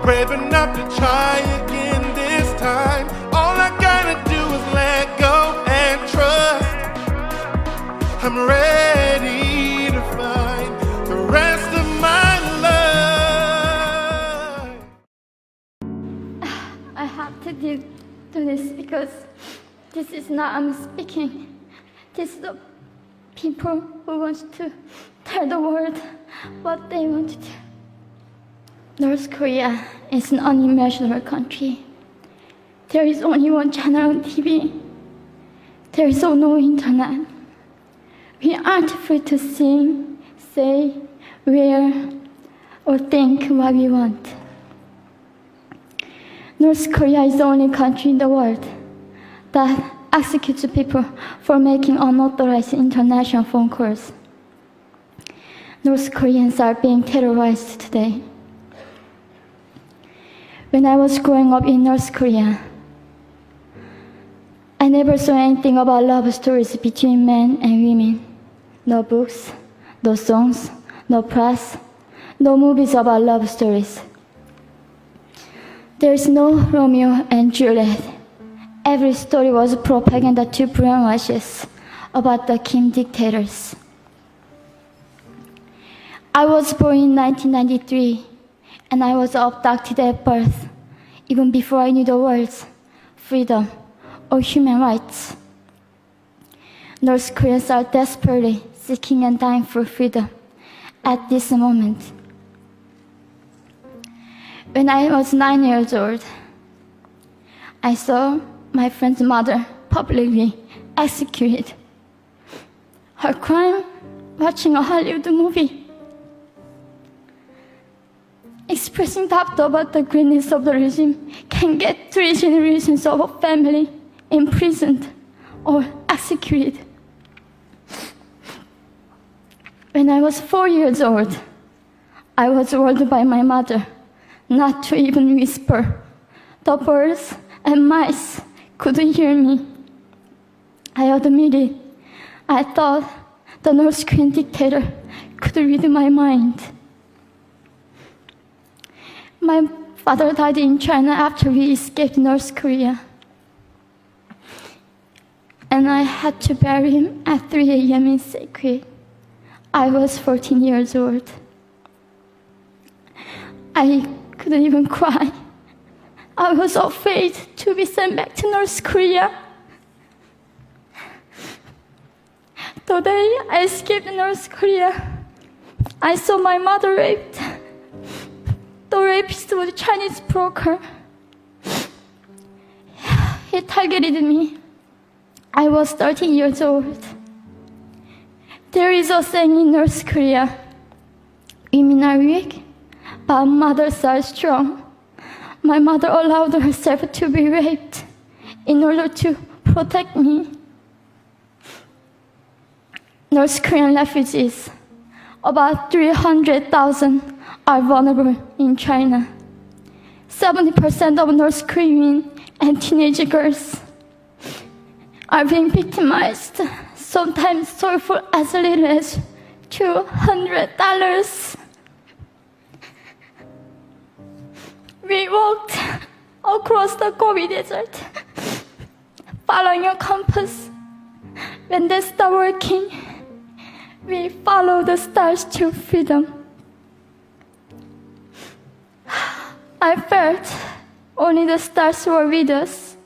brave enough to try again this time. All I gotta do is let go and trust. I'm ready to find the rest of my life. I have to do this because this is not I'm speaking. This is the people who want to tell the world what they want to do. North Korea is an unimaginable country. There is only one channel on TV. There is no internet. We aren't free to sing, say, wear, or think what we want. North Korea is the only country in the world that executes people for making unauthorized international phone calls. North Koreans are being terrorized today. When I was growing up in North Korea, I never saw anything about love stories between men and women. No books, no songs, no press, no movies about love stories. There's no Romeo and Juliet. Every story was propaganda to brainwashes about the Kim dictators. I was born in 1993, and I was abducted at birth, even before I knew the words freedom or human rights. North Koreans are desperately seeking and dying for freedom at this moment. When I was 9 years old, I saw my friend's mother publicly executed. Her crime? Watching a Hollywood movie. Expressing doubt about the greatness of the regime can get 3 generations of a family imprisoned or executed. When I was 4 years old, I was warned by my mother not to even whisper. The birds and mice couldn't hear me. I admitted I thought the North Korean dictator could read my mind. My father died in China after we escaped North Korea. And I had to bury him at 3 a.m. in Secret. I was 14 years old. I couldn't even cry. I was afraid to be sent back to North Korea. The day I escaped North Korea, I saw my mother raped. The rapist was a Chinese broker. He targeted me. I was 13 years old. There is a saying in North Korea, women are weak, but mothers are strong. My mother allowed herself to be raped in order to protect me. North Korean refugees, about 300,000, are vulnerable in China. 70% of North Korean and teenage girls are being victimized, sometimes sold for as little as $200. We walked across the Gobi Desert, following a compass. When they stopped working, we followed the stars to freedom. I felt only the stars were with us.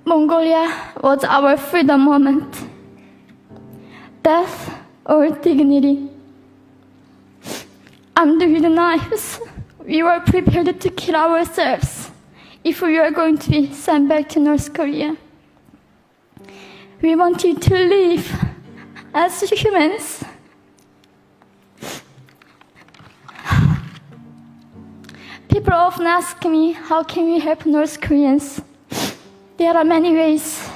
Mongolia was our freedom moment. Death or dignity. Armed with knives, we were prepared to kill ourselves if we were going to be sent back to North Korea. We wanted to live as humans. People often ask me, how can we help North Koreans? There are many ways.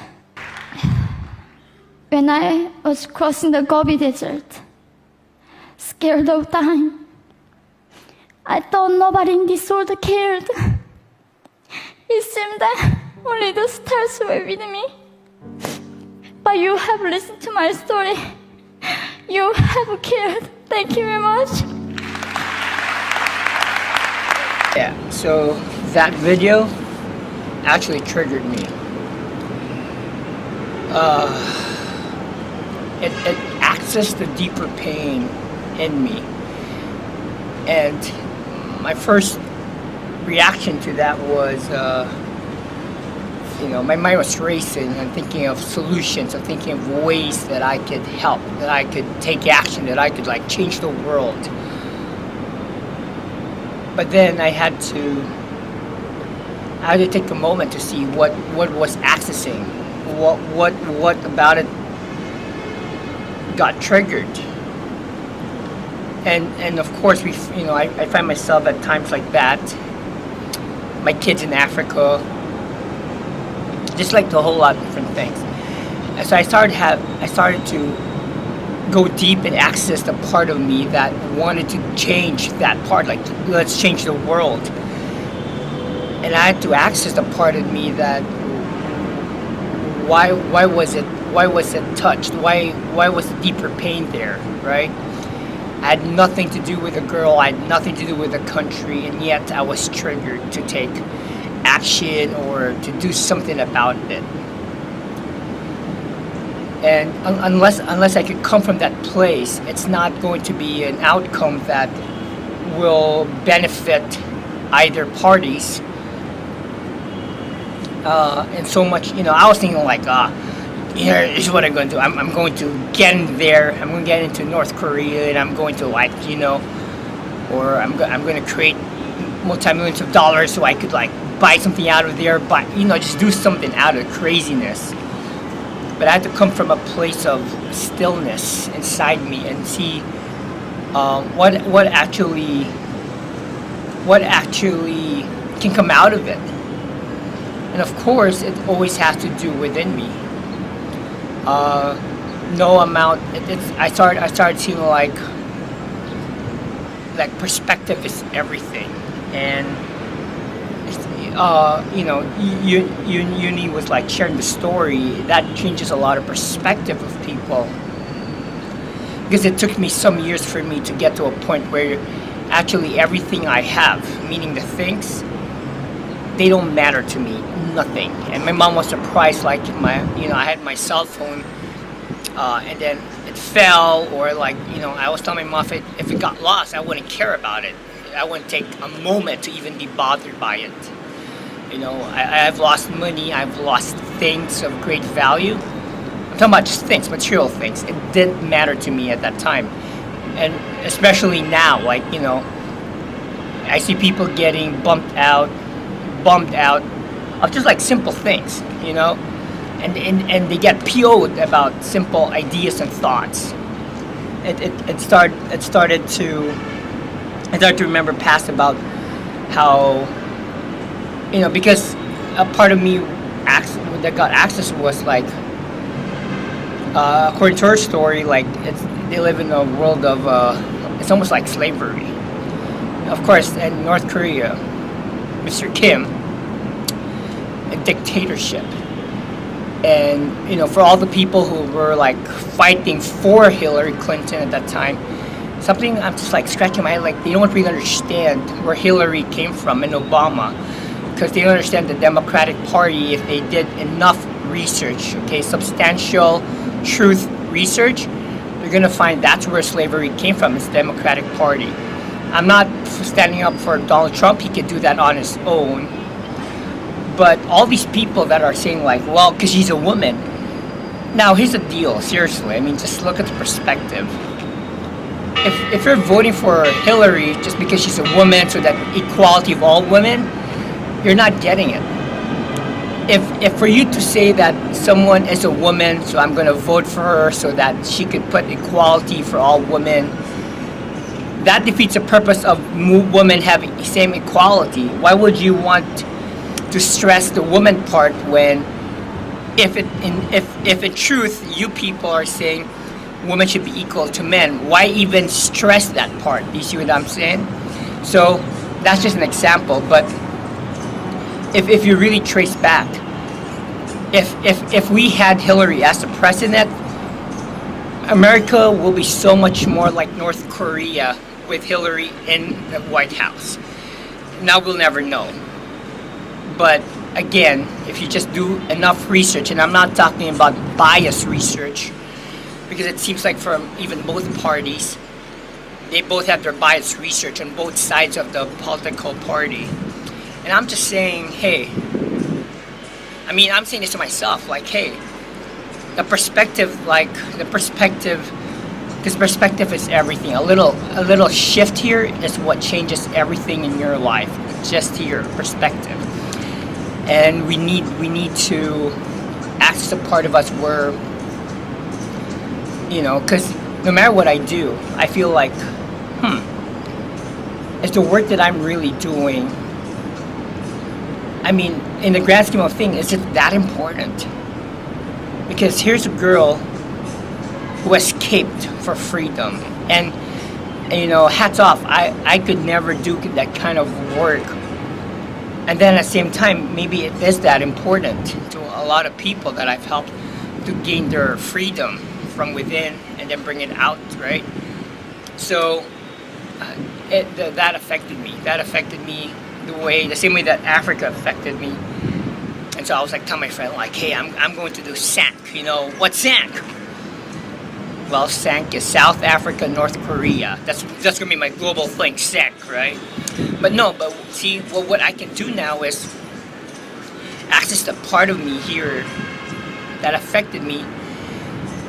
When I was crossing the Gobi Desert, scared of dying, I thought nobody in this world cared. It seemed that only the stars were with me. But you have listened to my story. You have cared. Thank you very much. Yeah, so that video actually triggered me. It accessed the deeper pain in me. And my first reaction to that was, my mind was racing and thinking of solutions, of thinking of ways that I could help, that I could take action, that I could like change the world. But then I had to take a moment to see what was accessing, what about it got triggered. And of course I find myself at times like that. My kids in Africa, just like a whole lot of different things. And so I started to go deep and access the part of me that wanted to change that part, like let's change the world. And I had to access the part of me that why was it touched? Why was the deeper pain there, right? I had nothing to do with a girl, I had nothing to do with a country, and yet I was triggered to take action or to do something about it. And unless I could come from that place, it's not going to be an outcome that will benefit either parties. And so much, I was thinking like, here's what I'm going to do. I'm going to get in there. I'm going to get into North Korea, and I'm going to or I'm going to create multi-millions of dollars so I could like buy something out of there, but just do something out of craziness. But I had to come from a place of stillness inside me and see what actually can come out of it. And of course, it always has to do within me. No amount. I started seeing like perspective is everything, and Uni was like sharing the story that changes a lot of perspective of people, because it took me some years for me to get to a point where actually everything I have, meaning the things, they don't matter to me, nothing. And my mom was surprised, like I had my cell phone, and then it fell, or I was telling my mom if it got lost, I wouldn't care about it. I wouldn't take a moment to even be bothered by it. I've lost money, I've lost things of great value. I'm talking about just things, material things. It didn't matter to me at that time. And especially now, I see people getting bummed out of just like simple things, and they get PO'd about simple ideas and thoughts. I started to remember past about how, because a part of me that got access was like, according to her story, they live in a world of, it's almost like slavery. Of course, in North Korea, Mr. Kim, a dictatorship. And, for all the people who were fighting for Hillary Clinton at that time, something I'm just scratching my head, they don't really understand where Hillary came from and Obama, because they don't understand the Democratic Party. If they did enough research, substantial truth research, they're gonna find that's where slavery came from. It's the Democratic Party. I'm not standing up for Donald Trump. He could do that on his own. But all these people that are saying well, because she's a woman. Now here's the deal. Seriously, just look at the perspective. If you're voting for Hillary just because she's a woman, so that equality of all women, you're not getting it. If for you to say that someone is a woman, so I'm going to vote for her so that she could put equality for all women, that defeats the purpose of women having the same equality. Why would you want to stress the woman part when, if in truth you people are saying women should be equal to men, why even stress that part? Do you see what I'm saying? So that's just an example. But if you really trace back, if we had Hillary as the president, America will be so much more like North Korea with Hillary in the White House. now we'll never know. But again, if you just do enough research, and I'm not talking about biased research, because it seems like from even both parties, they both have their biased research on both sides of the political party. And I'm just saying, hey, I mean, I'm saying this to myself, like, hey, the perspective, because perspective is everything. A little shift here is what changes everything in your life. Just your perspective. And we need to access a part of us where, because no matter what I do, I feel like, is the work that I'm really doing, I mean, in the grand scheme of things, is it that important? Because here's a girl who escaped for freedom, and hats off. I could never do that kind of work. And then at the same time, maybe it is that important to a lot of people that I've helped to gain their freedom from within and then bring it out, right? So that affected me. That affected me the same way that Africa affected me. And so I was like telling my friend, like, hey, I'm going to do SANC. What's SANC? Well, SANC is South Africa, North Korea. That's gonna be my global thing, SANC, right? But see, what I can do now is access the part of me here that affected me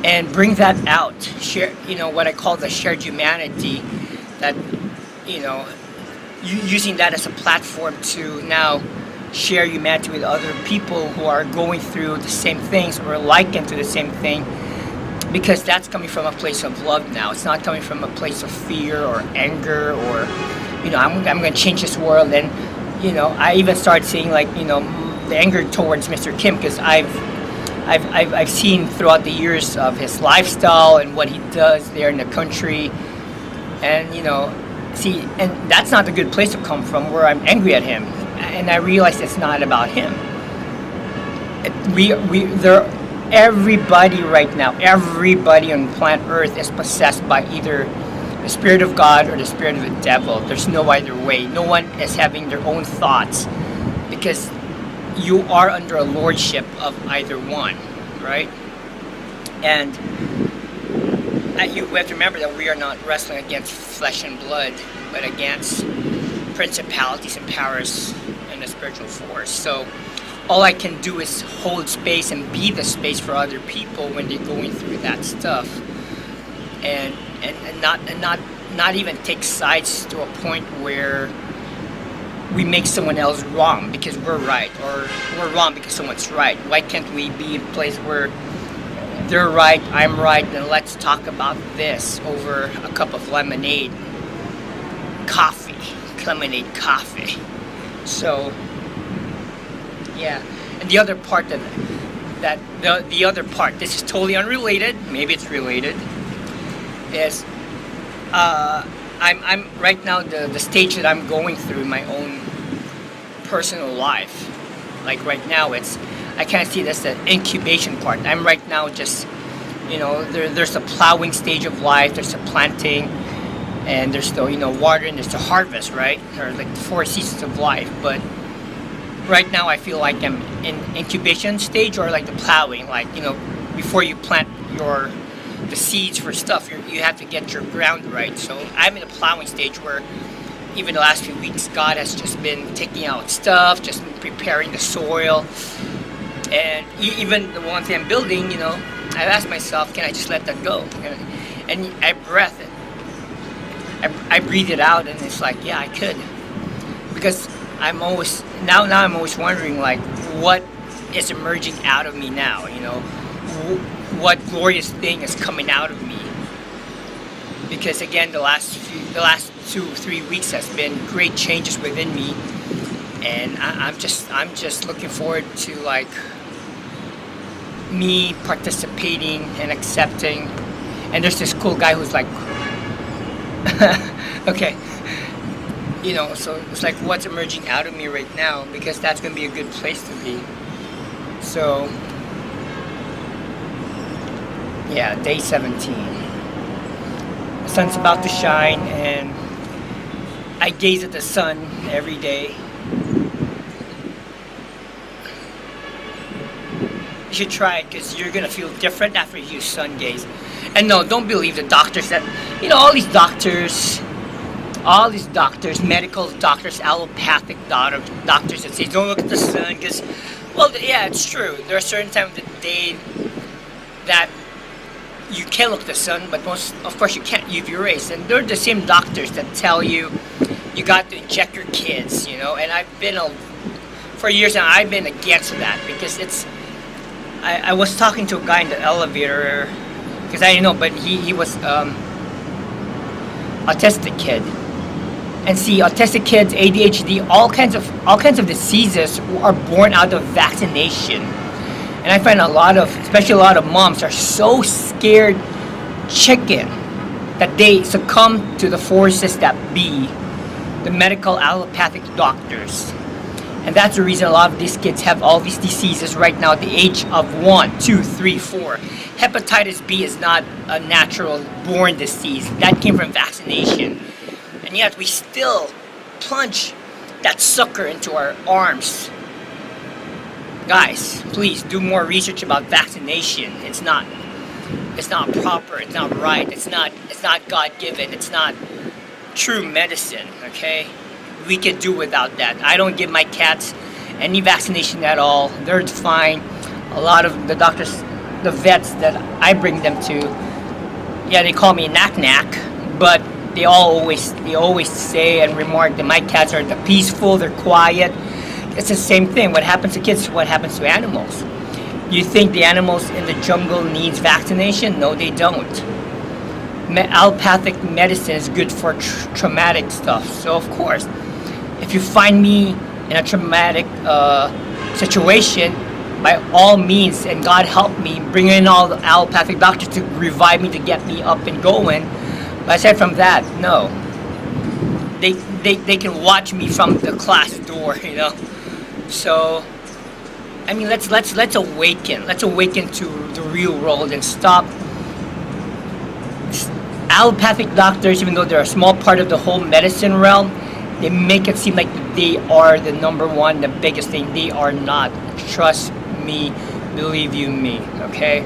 and bring that out. Share, what I call the shared humanity. That, using that as a platform to now share humanity with other people who are going through the same things or likened to the same thing, because that's coming from a place of love now. It's not coming from a place of fear or anger or, I'm going to change this world. And, I even started seeing like, the anger towards Mr. Kim, because I've seen throughout the years of his lifestyle and what he does there in the country. And, and that's not a good place to come from, where I'm angry at him. And I realized it's not about him. Everybody right now, everybody on planet Earth is possessed by either the spirit of God or the spirit of the devil. There's no either way. No one is having their own thoughts, because you are under a lordship of either one, right? And you have to remember that we are not wrestling against flesh and blood, but against principalities and powers and the spiritual force. So all I can do is hold space and be the space for other people when they're going through that stuff, and not even take sides to a point where we make someone else wrong because we're right, or we're wrong because someone's right. Why can't we be in a place where they're right, I'm right, and let's talk about this over a cup of lemonade coffee. So yeah. And the other part the other part, this is totally unrelated, maybe it's related, is I'm right now, the stage that I'm going through in my own personal life. Like right now, I can't see this, the incubation part. I'm right now just, there's the plowing stage of life, there's the planting, and there's the, watering, there's the harvest, right? Or like the 4 seasons of life. But right now I feel like I'm in incubation stage, or like the plowing, like, before you plant the seeds for stuff, you have to get your ground right. So I'm in a plowing stage where even the last few weeks, God has just been taking out stuff, just preparing the soil. And even the one thing I'm building, I've asked myself, can I just let that go? And I breathe it. I breathe it out, and it's like, yeah, I could. Because I'm always wondering, like, what is emerging out of me now, what glorious thing is coming out of me. Because again, the last 2-3 weeks has been great changes within me, and I'm just looking forward to, like, me participating and accepting. And there's this cool guy who's like, okay, so it's like what's emerging out of me right now, because that's going to be a good place to be. So yeah, day 17. The sun's about to shine, and I gaze at the sun every day. You should try it because you're gonna feel different after you sun gaze. And no, don't believe the doctors that, all these doctors, medical doctors, allopathic doctors that say don't look at the sun because, well, yeah, it's true. There are certain times of the day that you can look at the sun, but most, of course, you can't UV rays. And they're the same doctors that tell you you got to inject your kids, And I've been for years now, I've been against that because it's. I was talking to a guy in the elevator because I didn't know, but he was autistic kid, and see, autistic kids, ADHD, all kinds of diseases are born out of vaccination. And I find especially a lot of moms are so scared chicken that they succumb to the forces that be the medical allopathic doctors. And that's the reason a lot of these kids have all these diseases right now at the age of 1, 2, 3, 4. Hepatitis B is not a natural born disease. That came from vaccination. And yet we still plunge that sucker into our arms. Guys, please do more research about vaccination. It's not proper, it's not right, it's not God-given, it's not true medicine, okay? We can do without that. I don't give my cats any vaccination at all. They're fine. A lot of the doctors, the vets that I bring them to, yeah, they call me knack, but they always say and remark that my cats are peaceful, they're quiet. It's the same thing. What happens to kids is what happens to animals. You think the animals in the jungle needs vaccination? No, they don't. Allopathic medicine is good for traumatic stuff. So of course, if you find me in a traumatic situation, by all means, and God help me, bring in all the allopathic doctors to revive me, to get me up and going. But aside from that, no. They can watch me from the class door, So, I mean, let's awaken. Let's awaken to the real world and stop. Allopathic doctors, even though they're a small part of the whole medicine realm, they make it seem like they are the number one, the biggest thing. They are not. Trust me, believe you me, okay?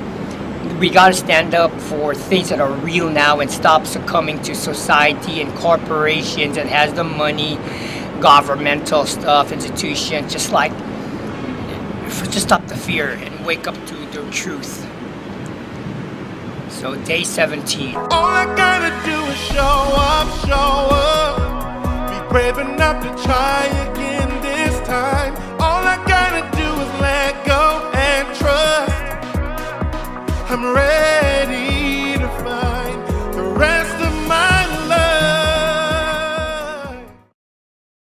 We gotta stand up for things that are real now and stop succumbing to society and corporations that has the money, governmental stuff, institutions, just stop the fear and wake up to the truth. So day 17. All I gotta do is show up. Be brave enough to try it.